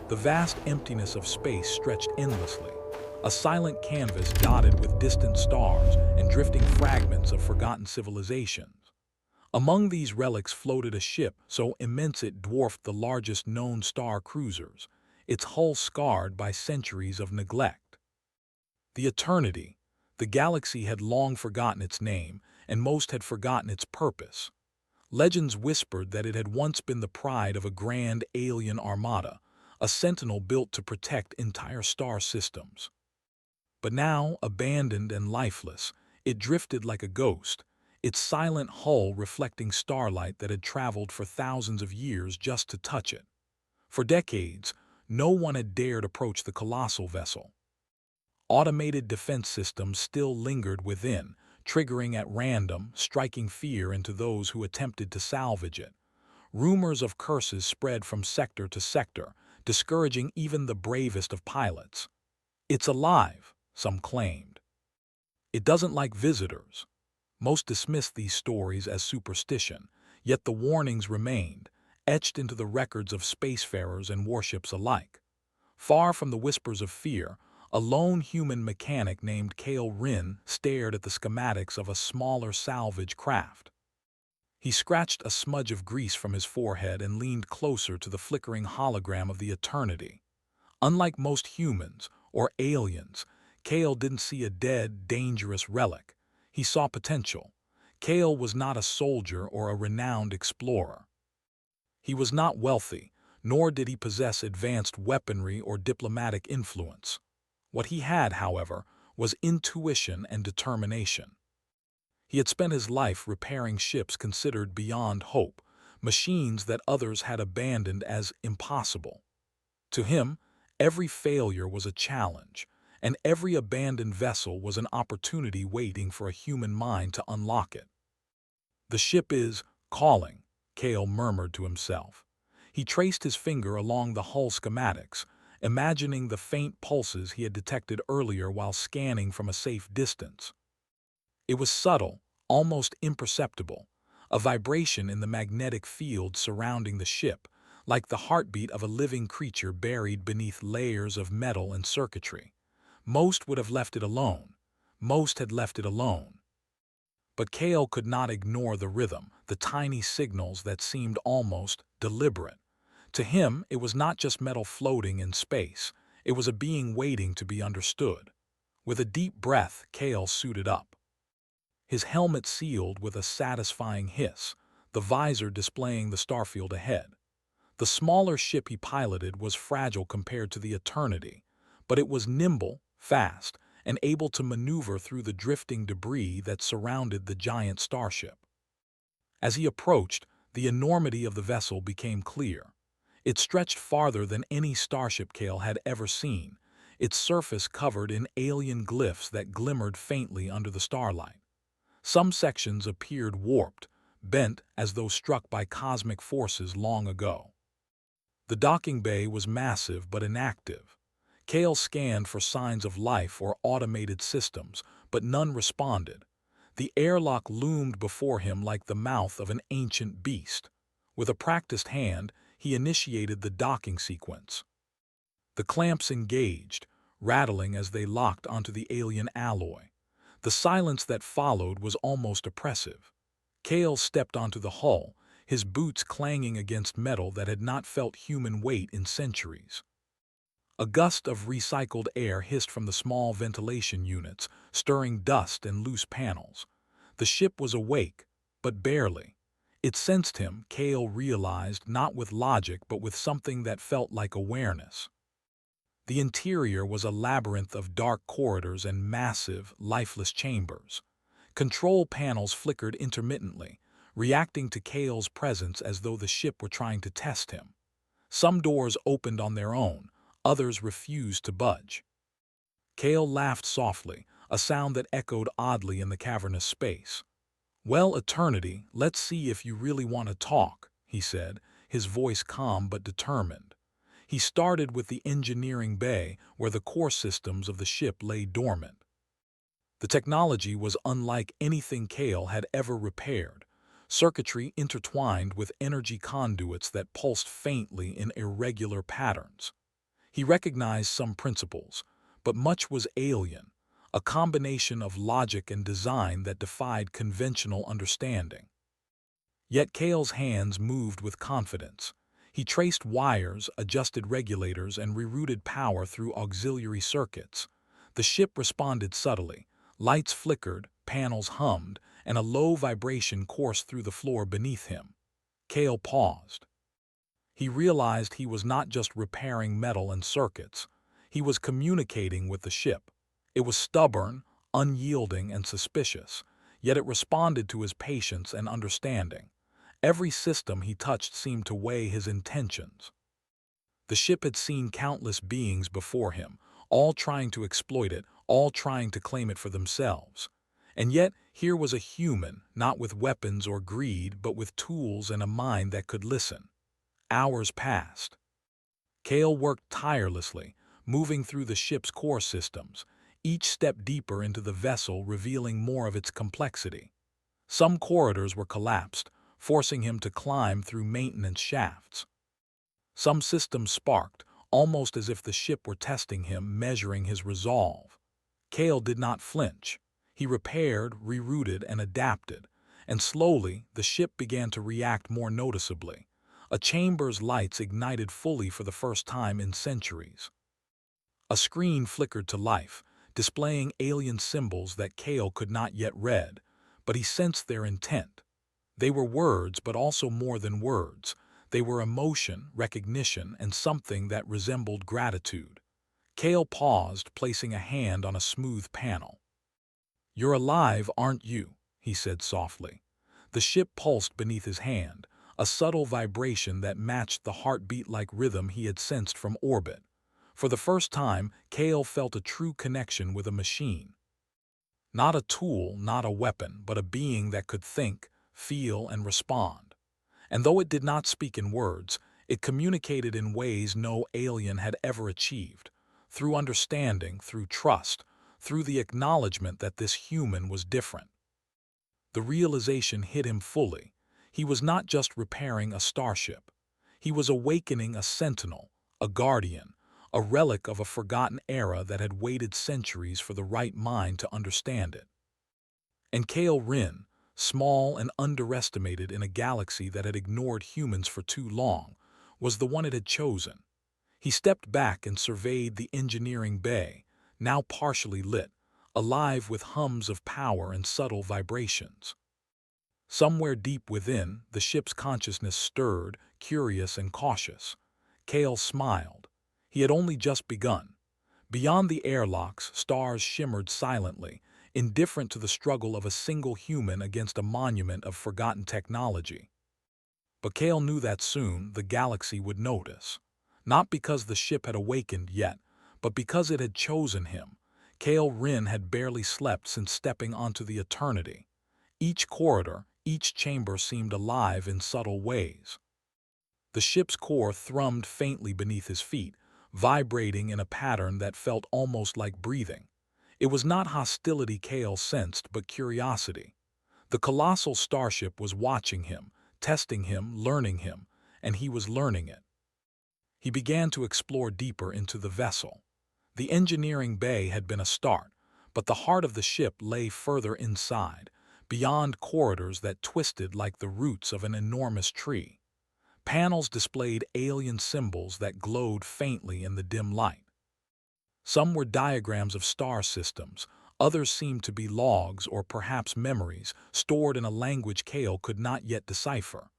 The vast emptiness of space stretched endlessly, a silent canvas dotted with distant stars and drifting fragments of forgotten civilizations. Among these relics floated a ship so immense it dwarfed the largest known star cruisers, its hull scarred by centuries of neglect. The Eternity. The galaxy had long forgotten its name, and most had forgotten its purpose. Legends whispered that it had once been the pride of a grand alien armada, a sentinel built to protect entire star systems. But now, abandoned and lifeless, it drifted like a ghost, its silent hull reflecting starlight that had traveled for thousands of years just to touch it. For decades, no one had dared approach the colossal vessel. Automated defense systems still lingered within, triggering at random, striking fear into those who attempted to salvage it. Rumors of curses spread from sector to sector, discouraging even the bravest of pilots. "It's alive," some claimed. "It doesn't like visitors." Most dismissed these stories as superstition, yet the warnings remained, etched into the records of spacefarers and warships alike. Far from the whispers of fear, a lone human mechanic named Kale Rin stared at the schematics of a smaller salvage craft. He scratched a smudge of grease from his forehead and leaned closer to the flickering hologram of the Eternity. Unlike most humans, or aliens, Kale didn't see a dead, dangerous relic. He saw potential. Kale was not a soldier or a renowned explorer. He was not wealthy, nor did he possess advanced weaponry or diplomatic influence. What he had, however, was intuition and determination. He had spent his life repairing ships considered beyond hope, machines that others had abandoned as impossible. To him, every failure was a challenge, and every abandoned vessel was an opportunity waiting for a human mind to unlock it. "The ship is calling," Kale murmured to himself. He traced his finger along the hull schematics, imagining the faint pulses he had detected earlier while scanning from a safe distance. It was subtle, almost imperceptible, a vibration in the magnetic field surrounding the ship, like the heartbeat of a living creature buried beneath layers of metal and circuitry. Most would have left it alone. Most had left it alone. But Kale could not ignore the rhythm, the tiny signals that seemed almost deliberate. To him, it was not just metal floating in space. It was a being waiting to be understood. With a deep breath, Kale suited up. His helmet sealed with a satisfying hiss, the visor displaying the starfield ahead. The smaller ship he piloted was fragile compared to the Eternity, but it was nimble, fast, and able to maneuver through the drifting debris that surrounded the giant starship. As he approached, the enormity of the vessel became clear. It stretched farther than any starship Kale had ever seen, its surface covered in alien glyphs that glimmered faintly under the starlight. Some sections appeared warped, bent as though struck by cosmic forces long ago. The docking bay was massive but inactive. Kale scanned for signs of life or automated systems, but none responded. The airlock loomed before him like the mouth of an ancient beast. With a practiced hand, he initiated the docking sequence. The clamps engaged, rattling as they locked onto the alien alloy. The silence that followed was almost oppressive. Kale stepped onto the hull, his boots clanging against metal that had not felt human weight in centuries. A gust of recycled air hissed from the small ventilation units, stirring dust and loose panels. The ship was awake, but barely. It sensed him, Kale realized, not with logic but with something that felt like awareness. The interior was a labyrinth of dark corridors and massive, lifeless chambers. Control panels flickered intermittently, reacting to Kale's presence as though the ship were trying to test him. Some doors opened on their own, others refused to budge. Kale laughed softly, a sound that echoed oddly in the cavernous space. "Well, Eternity, let's see if you really want to talk," he said, his voice calm but determined. He started with the engineering bay, where the core systems of the ship lay dormant. The technology was unlike anything Kale had ever repaired, circuitry intertwined with energy conduits that pulsed faintly in irregular patterns. He recognized some principles, but much was alien, a combination of logic and design that defied conventional understanding. Yet Cale's hands moved with confidence. He traced wires, adjusted regulators, and rerouted power through auxiliary circuits. The ship responded subtly. Lights flickered, panels hummed, and a low vibration coursed through the floor beneath him. Cale paused. He realized he was not just repairing metal and circuits. He was communicating with the ship. It was stubborn, unyielding, and suspicious, yet it responded to his patience and understanding. Every system he touched seemed to weigh his intentions. The ship had seen countless beings before him, all trying to exploit it, all trying to claim it for themselves. And yet, here was a human, not with weapons or greed, but with tools and a mind that could listen. Hours passed. Cale worked tirelessly, moving through the ship's core systems, each step deeper into the vessel revealing more of its complexity. Some corridors were collapsed, forcing him to climb through maintenance shafts. Some systems sparked, almost as if the ship were testing him, measuring his resolve. Cale did not flinch. He repaired, rerouted, and adapted, and slowly the ship began to react more noticeably. A chamber's lights ignited fully for the first time in centuries. A screen flickered to life, displaying alien symbols that Cale could not yet read, but he sensed their intent. They were words, but also more than words. They were emotion, recognition, and something that resembled gratitude. Cale paused, placing a hand on a smooth panel. "You're alive, aren't you?" he said softly. The ship pulsed beneath his hand, a subtle vibration that matched the heartbeat-like rhythm he had sensed from orbit. For the first time, Cale felt a true connection with a machine. Not a tool, not a weapon, but a being that could think, feel, and respond. And though it did not speak in words, it communicated in ways no alien had ever achieved, through understanding, through trust, through the acknowledgement that this human was different. The realization hit him fully. He was not just repairing a starship. He was awakening a sentinel, a guardian, a relic of a forgotten era that had waited centuries for the right mind to understand it. And Cale Rin, small and underestimated in a galaxy that had ignored humans for too long, was the one it had chosen. He stepped back and surveyed the engineering bay, now partially lit, alive with hums of power and subtle vibrations. Somewhere deep within, the ship's consciousness stirred, curious and cautious. Cale smiled. He had only just begun. Beyond the airlocks, stars shimmered silently, indifferent to the struggle of a single human against a monument of forgotten technology. But Cale knew that soon the galaxy would notice. Not because the ship had awakened yet, but because it had chosen him. Cale Rin had barely slept since stepping onto the eternity. Each corridor, each chamber seemed alive in subtle ways. The ship's core thrummed faintly beneath his feet, vibrating in a pattern that felt almost like breathing. It was not hostility Cale sensed, but curiosity. The Colossal Starship was watching him, testing him, learning him, and he was learning it. He began to explore deeper into the vessel. The engineering bay had been a start, but the heart of the ship lay further inside, beyond corridors that twisted like the roots of an enormous tree. Panels displayed alien symbols that glowed faintly in the dim light. Some were diagrams of star systems, others seemed to be logs or perhaps memories stored in a language Cale could not yet decipher.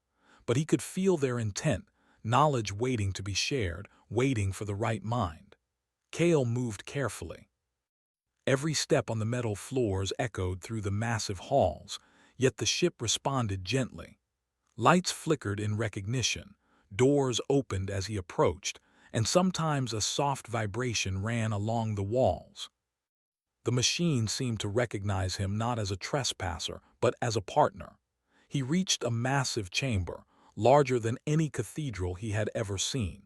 But he could feel their intent, knowledge waiting to be shared, waiting for the right mind. Cale moved carefully. Every step on the metal floors echoed through the massive halls, yet the ship responded gently. Lights flickered in recognition, doors opened as he approached, and sometimes a soft vibration ran along the walls. The machine seemed to recognize him not as a trespasser, but as a partner. He reached a massive chamber, larger than any cathedral he had ever seen.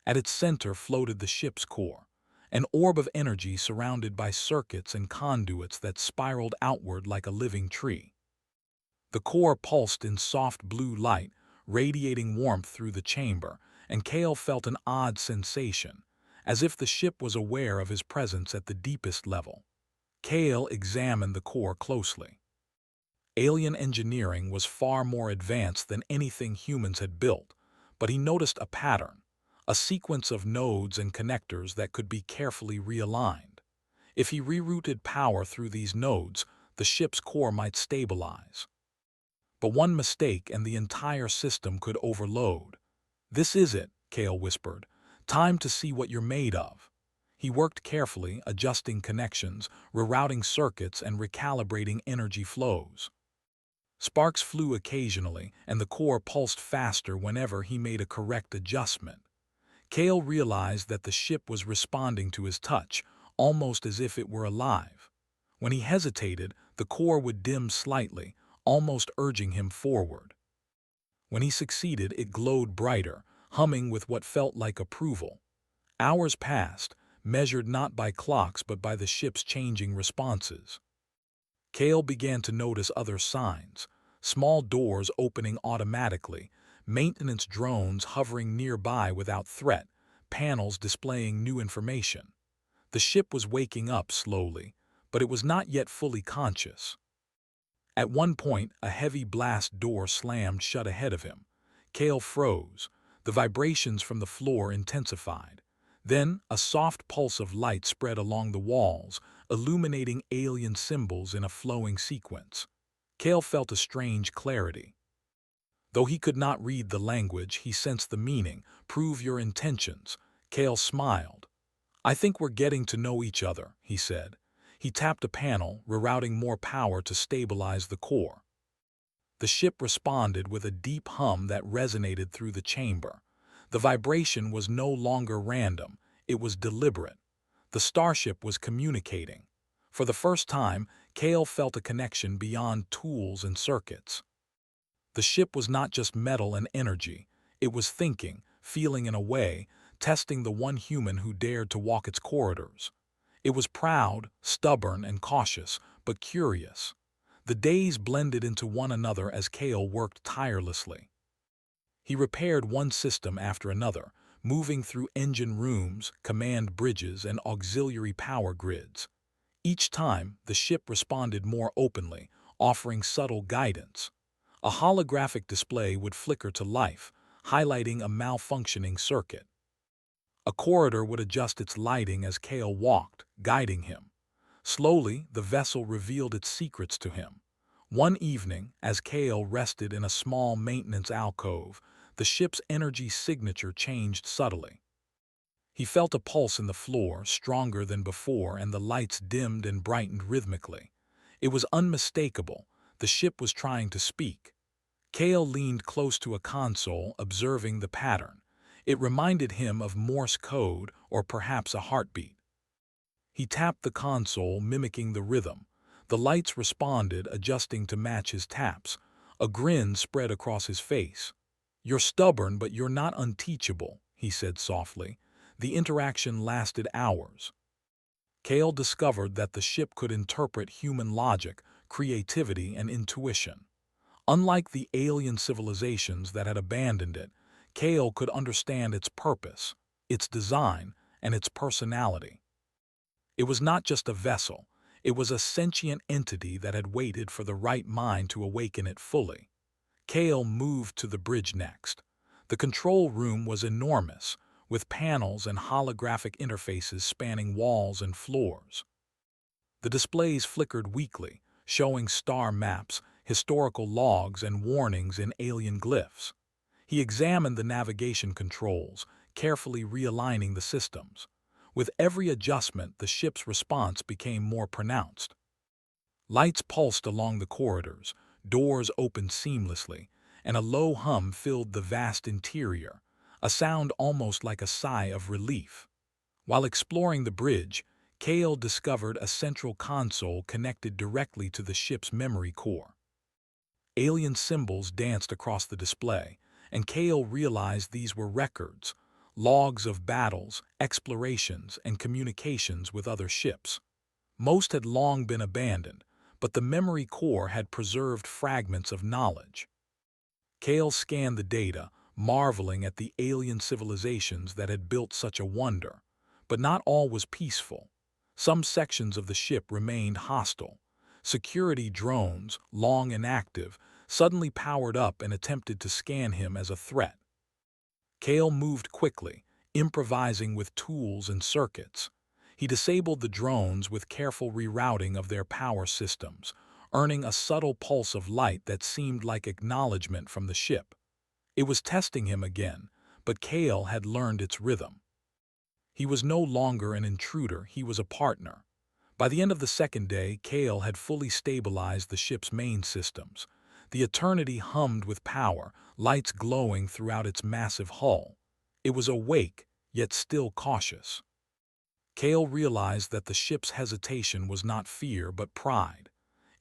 At its center floated the ship's core, an orb of energy surrounded by circuits and conduits that spiraled outward like a living tree. The core pulsed in soft blue light, radiating warmth through the chamber, and Kale felt an odd sensation, as if the ship was aware of his presence at the deepest level. Kale examined the core closely. Alien engineering was far more advanced than anything humans had built, but he noticed a pattern, a sequence of nodes and connectors that could be carefully realigned. If he rerouted power through these nodes, the ship's core might stabilize. But one mistake and the entire system could overload. "This is it," Kale whispered. "Time to see what you're made of." He worked carefully, adjusting connections, rerouting circuits, and recalibrating energy flows. Sparks flew occasionally, and the core pulsed faster whenever he made a correct adjustment. Kale realized that the ship was responding to his touch, almost as if it were alive. When he hesitated, the core would dim slightly, almost urging him forward. When he succeeded, it glowed brighter, humming with what felt like approval. Hours passed, measured not by clocks but by the ship's changing responses. Kale began to notice other signs: small doors opening automatically, maintenance drones hovering nearby without threat, panels displaying new information. The ship was waking up slowly, but it was not yet fully conscious. At one point, a heavy blast door slammed shut ahead of him. Kale froze. The vibrations from the floor intensified. Then, a soft pulse of light spread along the walls, illuminating alien symbols in a flowing sequence. Kale felt a strange clarity. Though he could not read the language, he sensed the meaning. "Prove your intentions." Kale smiled. "I think we're getting to know each other," he said. He tapped a panel, rerouting more power to stabilize the core. The ship responded with a deep hum that resonated through the chamber. The vibration was no longer random, it was deliberate. The starship was communicating. For the first time, Kale felt a connection beyond tools and circuits. The ship was not just metal and energy, it was thinking, feeling in a way, testing the one human who dared to walk its corridors. It was proud, stubborn, and cautious, but curious. The days blended into one another as Kale worked tirelessly. He repaired one system after another, moving through engine rooms, command bridges, and auxiliary power grids. Each time, the ship responded more openly, offering subtle guidance. A holographic display would flicker to life, highlighting a malfunctioning circuit. A corridor would adjust its lighting as Kale walked, guiding him. Slowly, the vessel revealed its secrets to him. One evening, as Kale rested in a small maintenance alcove, the ship's energy signature changed subtly. He felt a pulse in the floor, stronger than before, and the lights dimmed and brightened rhythmically. It was unmistakable. The ship was trying to speak. Kale leaned close to a console, observing the pattern. It reminded him of Morse code or perhaps a heartbeat. He tapped the console, mimicking the rhythm. The lights responded, adjusting to match his taps. A grin spread across his face. "You're stubborn, but you're not unteachable," he said softly. The interaction lasted hours. Kale discovered that the ship could interpret human logic, creativity, and intuition. Unlike the alien civilizations that had abandoned it, Kale could understand its purpose, its design, and its personality. It was not just a vessel, it was a sentient entity that had waited for the right mind to awaken it fully. Kale moved to the bridge next. The control room was enormous, with panels and holographic interfaces spanning walls and floors. The displays flickered weakly, showing star maps, historical logs, and warnings in alien glyphs. He examined the navigation controls, carefully realigning the systems. With every adjustment, the ship's response became more pronounced. Lights pulsed along the corridors, doors opened seamlessly, and a low hum filled the vast interior, a sound almost like a sigh of relief. While exploring the bridge, Kale discovered a central console connected directly to the ship's memory core. Alien symbols danced across the display, and Kale realized these were records, logs of battles, explorations, and communications with other ships. Most had long been abandoned, but the memory core had preserved fragments of knowledge. Kale scanned the data, marveling at the alien civilizations that had built such a wonder. But not all was peaceful. Some sections of the ship remained hostile. Security drones, long inactive, suddenly powered up and attempted to scan him as a threat. Kale moved quickly, improvising with tools and circuits. He disabled the drones with careful rerouting of their power systems, earning a subtle pulse of light that seemed like acknowledgement from the ship. It was testing him again, but Kale had learned its rhythm. He was no longer an intruder, he was a partner. By the end of the second day, Kale had fully stabilized the ship's main systems. The Eternity hummed with power, lights glowing throughout its massive hull. It was awake, yet still cautious. Kale realized that the ship's hesitation was not fear but pride.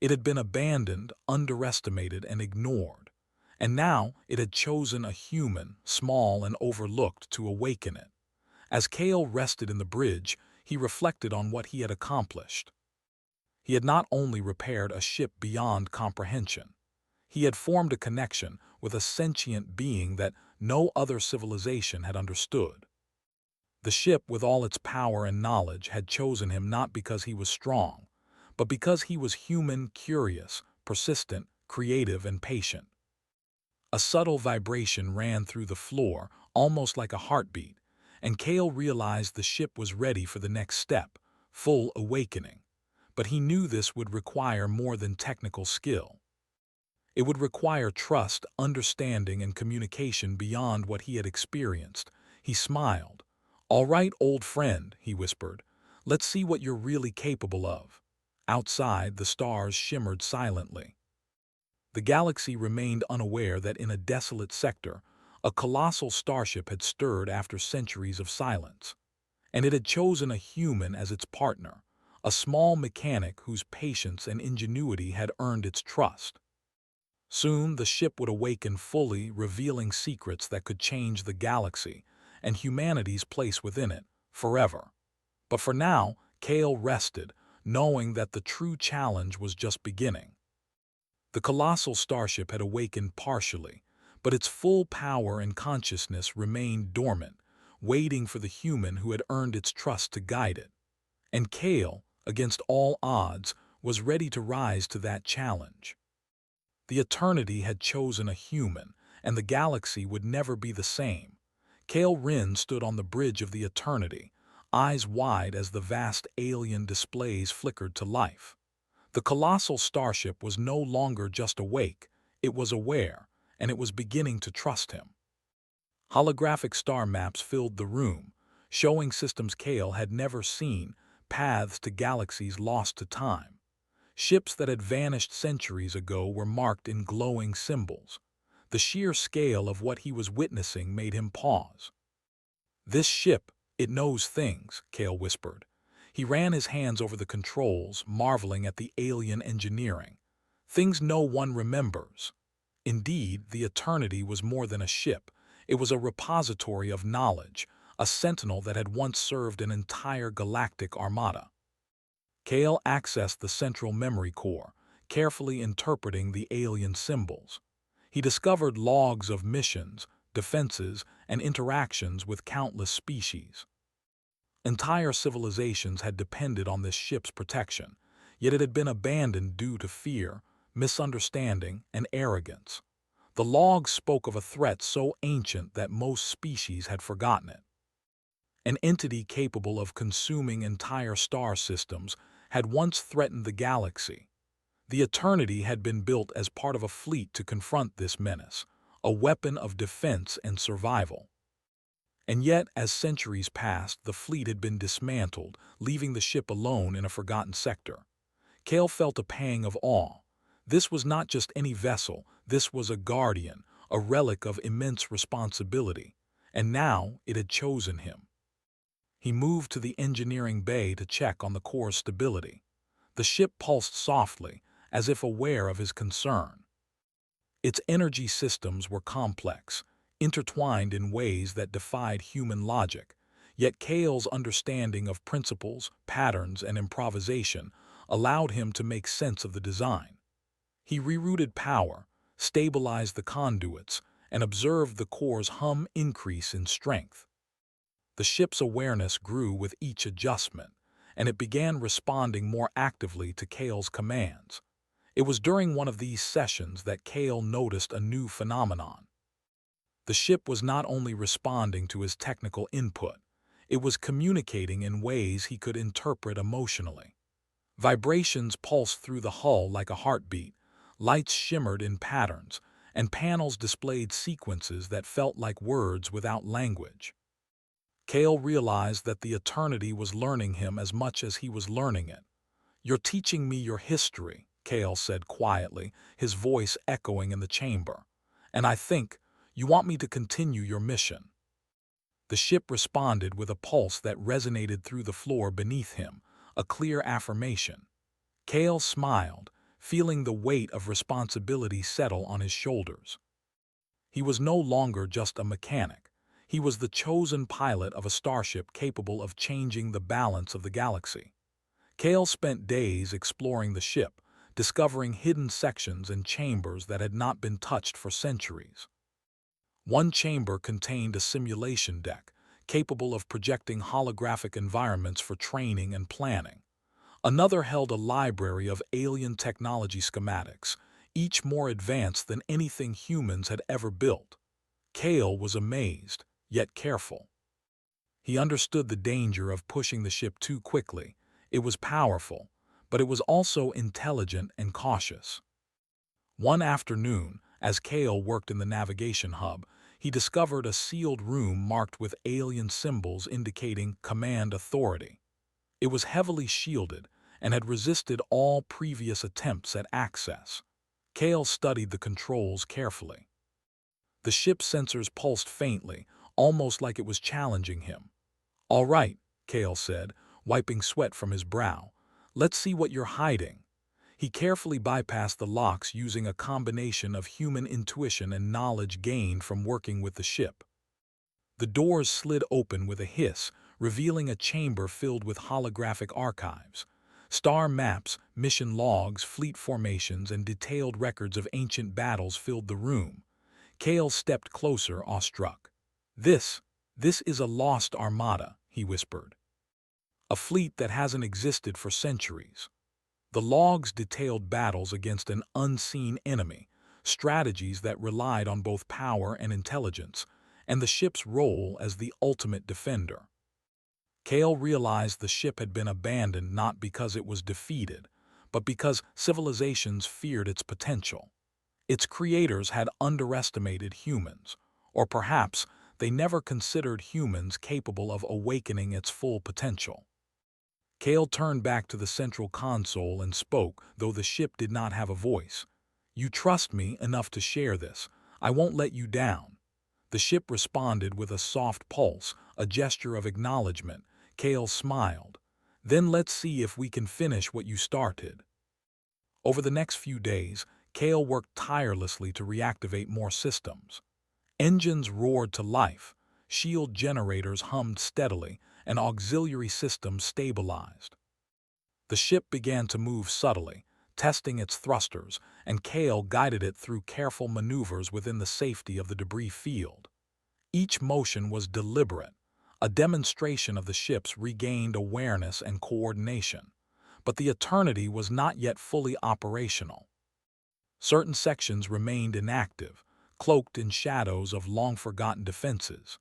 It had been abandoned, underestimated, and ignored. And now it had chosen a human, small and overlooked, to awaken it. As Kale rested in the bridge, he reflected on what he had accomplished. He had not only repaired a ship beyond comprehension, he had formed a connection with a sentient being that no other civilization had understood. The ship, with all its power and knowledge, had chosen him not because he was strong, but because he was human, curious, persistent, creative, and patient. A subtle vibration ran through the floor, almost like a heartbeat, and Kale realized the ship was ready for the next step, full awakening. But he knew this would require more than technical skill. It would require trust, understanding, and communication beyond what he had experienced. He smiled. "All right, old friend," he whispered. "Let's see what you're really capable of." Outside, the stars shimmered silently. The galaxy remained unaware that in a desolate sector, a colossal starship had stirred after centuries of silence. And it had chosen a human as its partner, a small mechanic whose patience and ingenuity had earned its trust. Soon the ship would awaken fully, revealing secrets that could change the galaxy and humanity's place within it, forever. But for now, Kale rested, knowing that the true challenge was just beginning. The colossal starship had awakened partially, but its full power and consciousness remained dormant, waiting for the human who had earned its trust to guide it. And Kale, against all odds, was ready to rise to that challenge. The Eternity had chosen a human, and the galaxy would never be the same. Kale Rin stood on the bridge of the Eternity, eyes wide as the vast alien displays flickered to life. The colossal starship was no longer just awake, it was aware, and it was beginning to trust him. Holographic star maps filled the room, showing systems Kale had never seen, paths to galaxies lost to time. Ships that had vanished centuries ago were marked in glowing symbols. The sheer scale of what he was witnessing made him pause. "This ship, it knows things," Kale whispered. He ran his hands over the controls, marveling at the alien engineering. Things no one remembers. Indeed, the Eternity was more than a ship. It was a repository of knowledge, a sentinel that had once served an entire galactic armada. Kale accessed the central memory core, carefully interpreting the alien symbols. He discovered logs of missions, defenses, and interactions with countless species. Entire civilizations had depended on this ship's protection, yet it had been abandoned due to fear, misunderstanding, and arrogance. The logs spoke of a threat so ancient that most species had forgotten it. An entity capable of consuming entire star systems had once threatened the galaxy. The Eternity had been built as part of a fleet to confront this menace, a weapon of defense and survival. And yet, as centuries passed, the fleet had been dismantled, leaving the ship alone in a forgotten sector. Kale felt a pang of awe. This was not just any vessel, this was a guardian, a relic of immense responsibility, and now it had chosen him. He moved to the engineering bay to check on the core's stability. The ship pulsed softly, as if aware of his concern. Its energy systems were complex, intertwined in ways that defied human logic, yet Kale's understanding of principles, patterns, and improvisation allowed him to make sense of the design. He rerouted power, stabilized the conduits, and observed the core's hum increase in strength. The ship's awareness grew with each adjustment, and it began responding more actively to Kale's commands. It was during one of these sessions that Kale noticed a new phenomenon. The ship was not only responding to his technical input, it was communicating in ways he could interpret emotionally. Vibrations pulsed through the hull like a heartbeat, lights shimmered in patterns, and panels displayed sequences that felt like words without language. Kale realized that the eternity was learning him as much as he was learning it. "You're teaching me your history," Kale said quietly, his voice echoing in the chamber. "And I think you want me to continue your mission." The ship responded with a pulse that resonated through the floor beneath him, a clear affirmation. Kale smiled, feeling the weight of responsibility settle on his shoulders. He was no longer just a mechanic. He was the chosen pilot of a starship capable of changing the balance of the galaxy. Kale spent days exploring the ship, discovering hidden sections and chambers that had not been touched for centuries. One chamber contained a simulation deck, capable of projecting holographic environments for training and planning. Another held a library of alien technology schematics, each more advanced than anything humans had ever built. Kale was amazed, yet careful. He understood the danger of pushing the ship too quickly. It was powerful, but it was also intelligent and cautious. One afternoon, as Kale worked in the navigation hub, he discovered a sealed room marked with alien symbols indicating command authority. It was heavily shielded and had resisted all previous attempts at access. Kale studied the controls carefully. The ship's sensors pulsed faintly, almost like it was challenging him. "All right," Kale said, wiping sweat from his brow. "Let's see what you're hiding." He carefully bypassed the locks using a combination of human intuition and knowledge gained from working with the ship. The doors slid open with a hiss, revealing a chamber filled with holographic archives. Star maps, mission logs, fleet formations, and detailed records of ancient battles filled the room. Kale stepped closer, awestruck. This is a lost armada," he whispered. "A fleet that hasn't existed for centuries." The logs detailed battles against an unseen enemy, strategies that relied on both power and intelligence, and the ship's role as the ultimate defender. Kale realized the ship had been abandoned not because it was defeated, but because civilizations feared its potential. Its creators had underestimated humans, or perhaps they never considered humans capable of awakening its full potential. Kale turned back to the central console and spoke, though the ship did not have a voice. "You trust me enough to share this. I won't let you down." The ship responded with a soft pulse, a gesture of acknowledgement. Kale smiled. "Then let's see if we can finish what you started." Over the next few days, Kale worked tirelessly to reactivate more systems. Engines roared to life, shield generators hummed steadily, and auxiliary systems stabilized. The ship began to move subtly, testing its thrusters, and Kale guided it through careful maneuvers within the safety of the debris field. Each motion was deliberate, a demonstration of the ship's regained awareness and coordination. But the Eternity was not yet fully operational. Certain sections remained inactive, cloaked in shadows of long-forgotten defenses.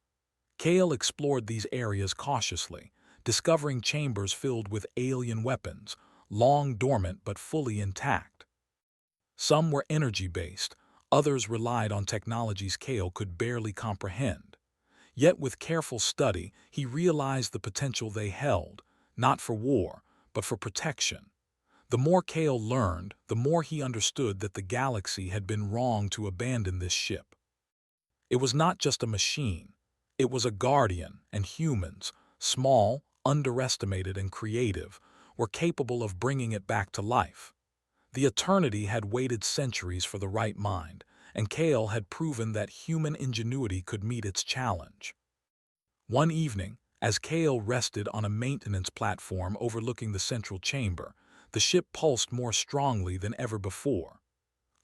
Kale explored these areas cautiously, discovering chambers filled with alien weapons, long dormant but fully intact. Some were energy-based, others relied on technologies Kale could barely comprehend. Yet with careful study, he realized the potential they held, not for war, but for protection. The more Kale learned, the more he understood that the galaxy had been wrong to abandon this ship. It was not just a machine. It was a guardian, and humans, small, underestimated, and creative, were capable of bringing it back to life. The Eternity had waited centuries for the right mind, and Kale had proven that human ingenuity could meet its challenge. One evening, as Kale rested on a maintenance platform overlooking the central chamber, the ship pulsed more strongly than ever before.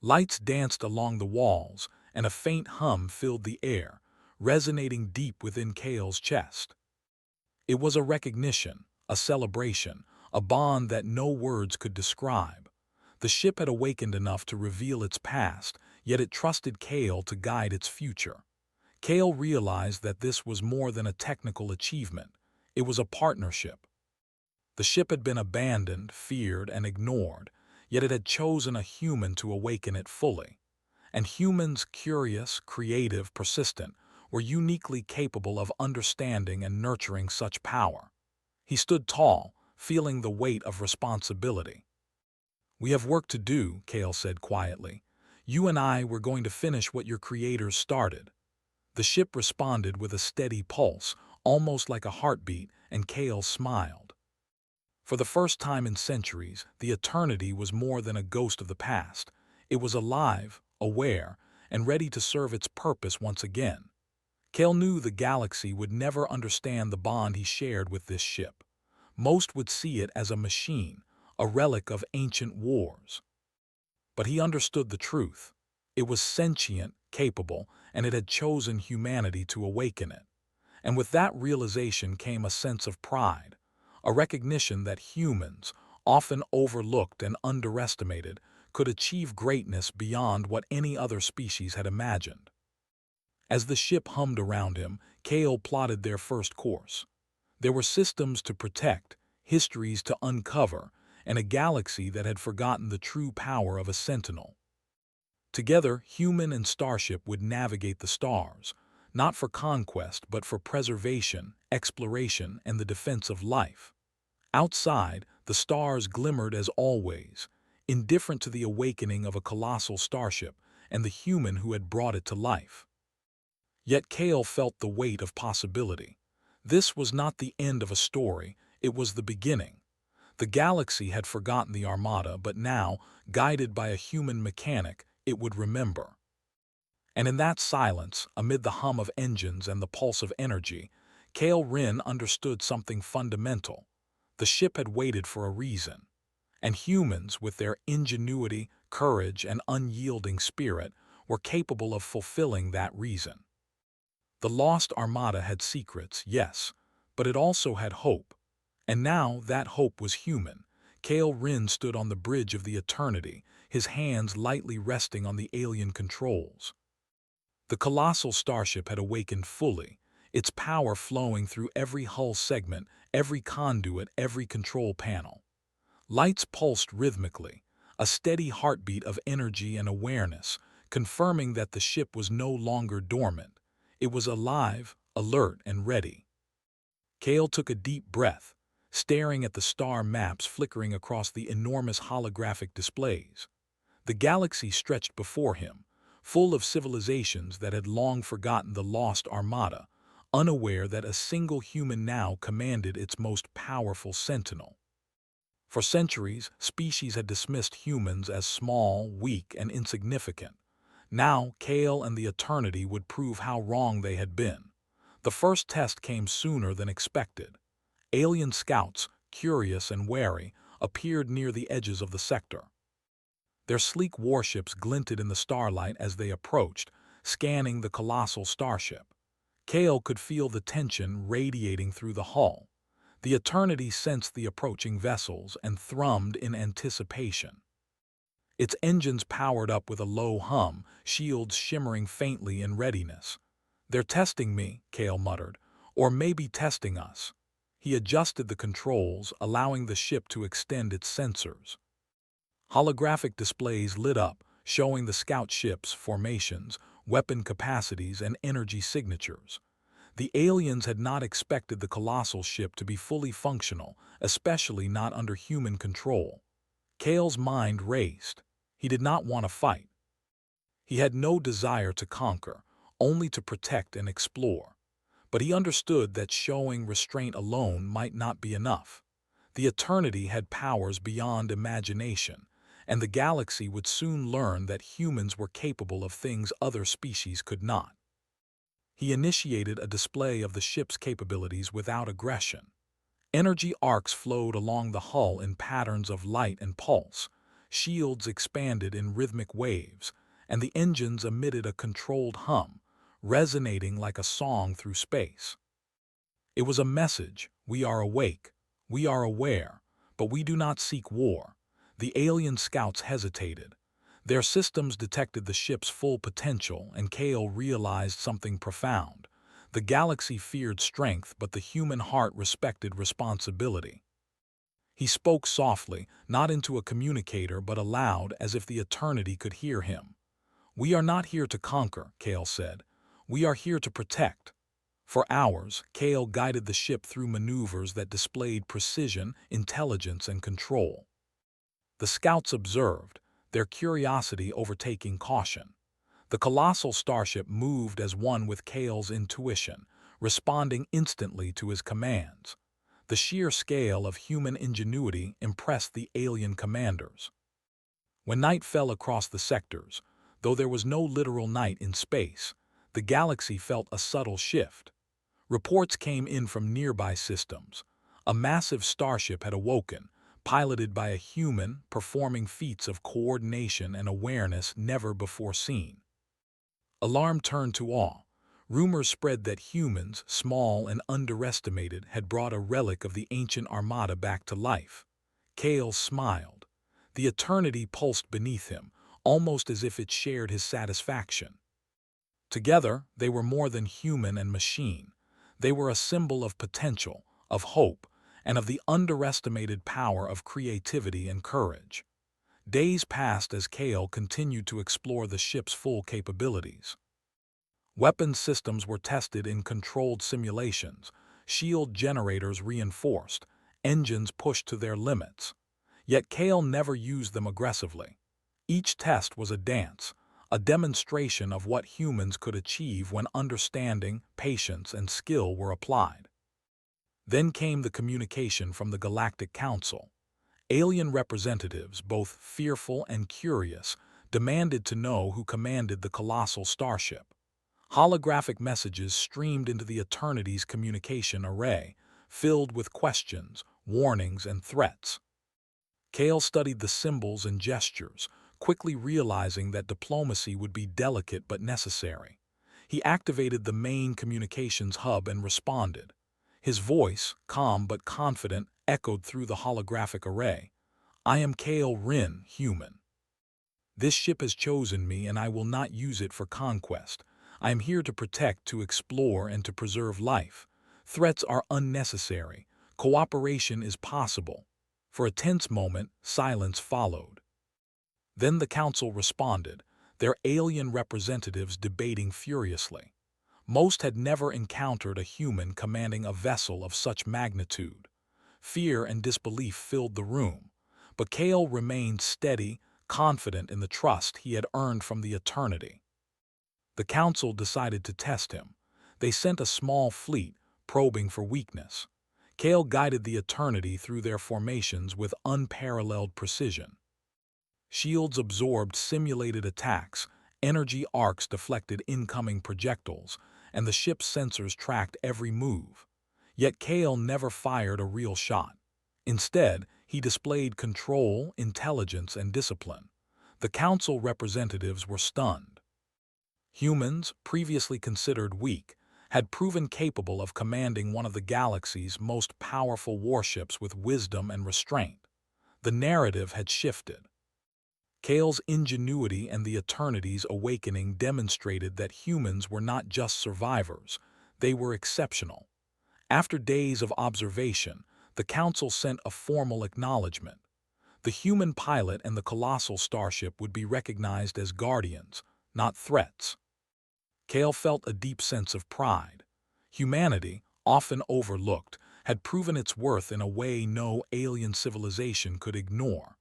Lights danced along the walls, and a faint hum filled the air, resonating deep within Kale's chest. It was a recognition, a celebration, a bond that no words could describe. The ship had awakened enough to reveal its past, yet it trusted Kale to guide its future. Kale realized that this was more than a technical achievement. It was a partnership. The ship had been abandoned, feared, and ignored, yet it had chosen a human to awaken it fully. And humans, curious, creative, persistent, were uniquely capable of understanding and nurturing such power. He stood tall, feeling the weight of responsibility. "We have work to do," Kale said quietly. "You and I were going to finish what your creators started." The ship responded with a steady pulse, almost like a heartbeat, and Kale smiled. For the first time in centuries, the eternity was more than a ghost of the past. It was alive, aware, and ready to serve its purpose once again. Kale knew the galaxy would never understand the bond he shared with this ship. Most would see it as a machine, a relic of ancient wars. But he understood the truth. It was sentient, capable, and it had chosen humanity to awaken it. And with that realization came a sense of pride, a recognition that humans, often overlooked and underestimated, could achieve greatness beyond what any other species had imagined. As the ship hummed around him, Kale plotted their first course. There were systems to protect, histories to uncover, and a galaxy that had forgotten the true power of a sentinel. Together, human and starship would navigate the stars, not for conquest but for preservation, exploration, and the defense of life. Outside, the stars glimmered as always, indifferent to the awakening of a colossal starship and the human who had brought it to life. Yet Kale felt the weight of possibility. This was not the end of a story, it was the beginning. The galaxy had forgotten the Armada, but now, guided by a human mechanic, it would remember. And in that silence, amid the hum of engines and the pulse of energy, Kale Rin understood something fundamental. The ship had waited for a reason. And humans, with their ingenuity, courage, and unyielding spirit, were capable of fulfilling that reason. The lost Armada had secrets, yes, but it also had hope. And now that hope was human. Kale Rin stood on the bridge of the eternity, his hands lightly resting on the alien controls. The colossal starship had awakened fully, its power flowing through every hull segment, every conduit, every control panel. Lights pulsed rhythmically, a steady heartbeat of energy and awareness, confirming that the ship was no longer dormant. It was alive, alert, and ready. Kale took a deep breath, staring at the star maps flickering across the enormous holographic displays. The galaxy stretched before him, full of civilizations that had long forgotten the lost Armada, unaware that a single human now commanded its most powerful sentinel. For centuries, species had dismissed humans as small, weak, and insignificant. Now, Kale and the Eternity would prove how wrong they had been. The first test came sooner than expected. Alien scouts, curious and wary, appeared near the edges of the sector. Their sleek warships glinted in the starlight as they approached, scanning the colossal starship. Kale could feel the tension radiating through the hull. The Eternity sensed the approaching vessels and thrummed in anticipation. Its engines powered up with a low hum, shields shimmering faintly in readiness. "They're testing me," Kale muttered, "or maybe testing us." He adjusted the controls, allowing the ship to extend its sensors. Holographic displays lit up, showing the scout ships' formations, weapon capacities, and energy signatures. The aliens had not expected the colossal ship to be fully functional, especially not under human control. Kale's mind raced. He did not want to fight. He had no desire to conquer, only to protect and explore. But he understood that showing restraint alone might not be enough. The Eternity had powers beyond imagination, and the galaxy would soon learn that humans were capable of things other species could not. He initiated a display of the ship's capabilities without aggression. Energy arcs flowed along the hull in patterns of light and pulse. Shields expanded in rhythmic waves, and the engines emitted a controlled hum, resonating like a song through space. It was a message: we are awake, we are aware, but we do not seek war. The alien scouts hesitated. Their systems detected the ship's full potential, and Kale realized something profound. The galaxy feared strength, but the human heart respected responsibility. He spoke softly, not into a communicator but aloud, as if the eternity could hear him. "We are not here to conquer," Kale said. "We are here to protect." For hours, Kale guided the ship through maneuvers that displayed precision, intelligence, and control. The scouts observed, their curiosity overtaking caution. The colossal starship moved as one with Kale's intuition, responding instantly to his commands. The sheer scale of human ingenuity impressed the alien commanders. When night fell across the sectors, though there was no literal night in space, the galaxy felt a subtle shift. Reports came in from nearby systems. A massive starship had awoken, piloted by a human, performing feats of coordination and awareness never before seen. Alarm turned to awe. Rumors spread that humans, small and underestimated, had brought a relic of the ancient armada back to life. Kale smiled. The eternity pulsed beneath him, almost as if it shared his satisfaction. Together, they were more than human and machine. They were a symbol of potential, of hope, and of the underestimated power of creativity and courage. Days passed as Kale continued to explore the ship's full capabilities. Weapons systems were tested in controlled simulations, shield generators reinforced, engines pushed to their limits. Yet Kale never used them aggressively. Each test was a dance, a demonstration of what humans could achieve when understanding, patience, and skill were applied. Then came the communication from the Galactic Council. Alien representatives, both fearful and curious, demanded to know who commanded the colossal starship. Holographic messages streamed into the Eternity's communication array, filled with questions, warnings, and threats. Kale studied the symbols and gestures, quickly realizing that diplomacy would be delicate but necessary. He activated the main communications hub and responded. His voice, calm but confident, echoed through the holographic array. "I am Kale Rin, human. This ship has chosen me, and I will not use it for conquest. I am here to protect, to explore, and to preserve life. Threats are unnecessary. Cooperation is possible." For a tense moment, silence followed. Then the council responded, their alien representatives debating furiously. Most had never encountered a human commanding a vessel of such magnitude. Fear and disbelief filled the room, but Kale remained steady, confident in the trust he had earned from the Eternity. The council decided to test him. They sent a small fleet, probing for weakness. Kale guided the Eternity through their formations with unparalleled precision. Shields absorbed simulated attacks, energy arcs deflected incoming projectiles, and the ship's sensors tracked every move. Yet Kale never fired a real shot. Instead, he displayed control, intelligence, and discipline. The council representatives were stunned. Humans, previously considered weak, had proven capable of commanding one of the galaxy's most powerful warships with wisdom and restraint. The narrative had shifted. Kale's ingenuity and the Eternity's awakening demonstrated that humans were not just survivors, they were exceptional. After days of observation, the Council sent a formal acknowledgement. The human pilot and the colossal starship would be recognized as guardians, not threats. Kale felt a deep sense of pride. Humanity, often overlooked, had proven its worth in a way no alien civilization could ignore.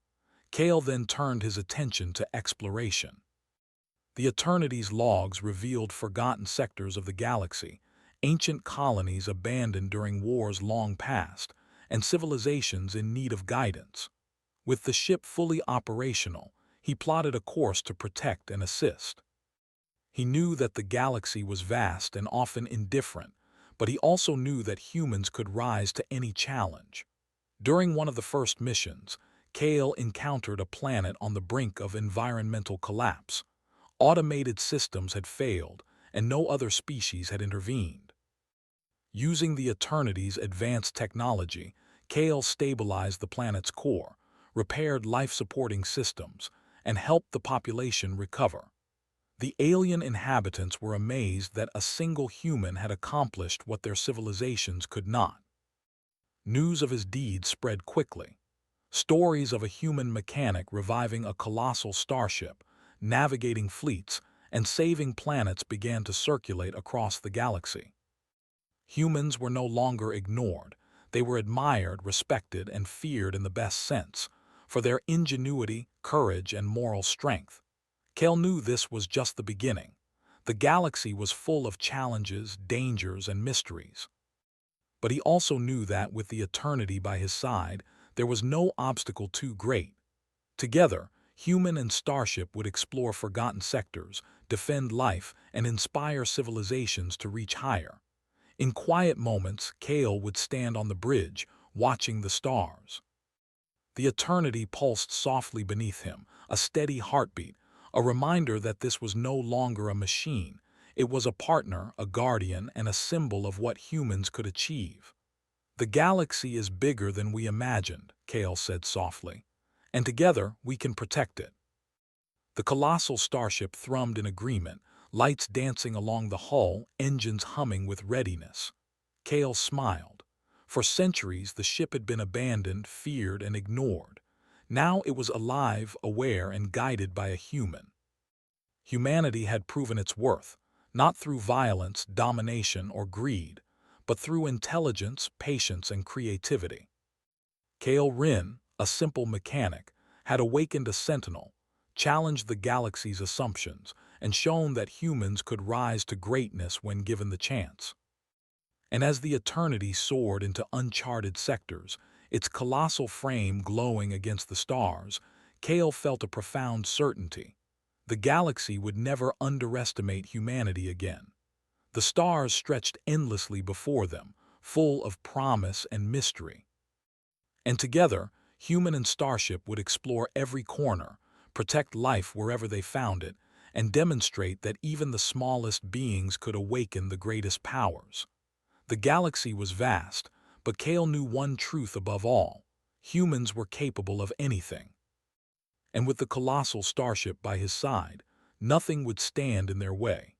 Kale then turned his attention to exploration. The Eternity's logs revealed forgotten sectors of the galaxy, ancient colonies abandoned during wars long past, and civilizations in need of guidance. With the ship fully operational, he plotted a course to protect and assist. He knew that the galaxy was vast and often indifferent, but he also knew that humans could rise to any challenge. During one of the first missions, Kale encountered a planet on the brink of environmental collapse. Automated systems had failed, and no other species had intervened. Using the Eternity's advanced technology, Kale stabilized the planet's core, repaired life-supporting systems, and helped the population recover. The alien inhabitants were amazed that a single human had accomplished what their civilizations could not. News of his deeds spread quickly. Stories of a human mechanic reviving a colossal starship, navigating fleets, and saving planets began to circulate across the galaxy. Humans were no longer ignored. They were admired, respected, and feared in the best sense, for their ingenuity, courage, and moral strength. Kale knew this was just the beginning. The galaxy was full of challenges, dangers, and mysteries. But he also knew that with the Eternity by his side, there was no obstacle too great. Together, human and starship would explore forgotten sectors, defend life, and inspire civilizations to reach higher. In quiet moments, Kale would stand on the bridge, watching the stars. The Eternity pulsed softly beneath him, a steady heartbeat, a reminder that this was no longer a machine. It was a partner, a guardian, and a symbol of what humans could achieve. "The galaxy is bigger than we imagined," Kale said softly, "and together we can protect it." The colossal starship thrummed in agreement, lights dancing along the hull, engines humming with readiness. Kale smiled. For centuries, the ship had been abandoned, feared, and ignored. Now it was alive, aware, and guided by a human. Humanity had proven its worth, not through violence, domination, or greed, but through intelligence, patience, and creativity. Kale Rin, a simple mechanic, had awakened a sentinel, challenged the galaxy's assumptions, and shown that humans could rise to greatness when given the chance. And as the Eternity soared into uncharted sectors, its colossal frame glowing against the stars, Kale felt a profound certainty. The galaxy would never underestimate humanity again. The stars stretched endlessly before them, full of promise and mystery. And together, human and starship would explore every corner, protect life wherever they found it, and demonstrate that even the smallest beings could awaken the greatest powers. The galaxy was vast, but Kale knew one truth above all: humans were capable of anything. And with the colossal starship by his side, nothing would stand in their way.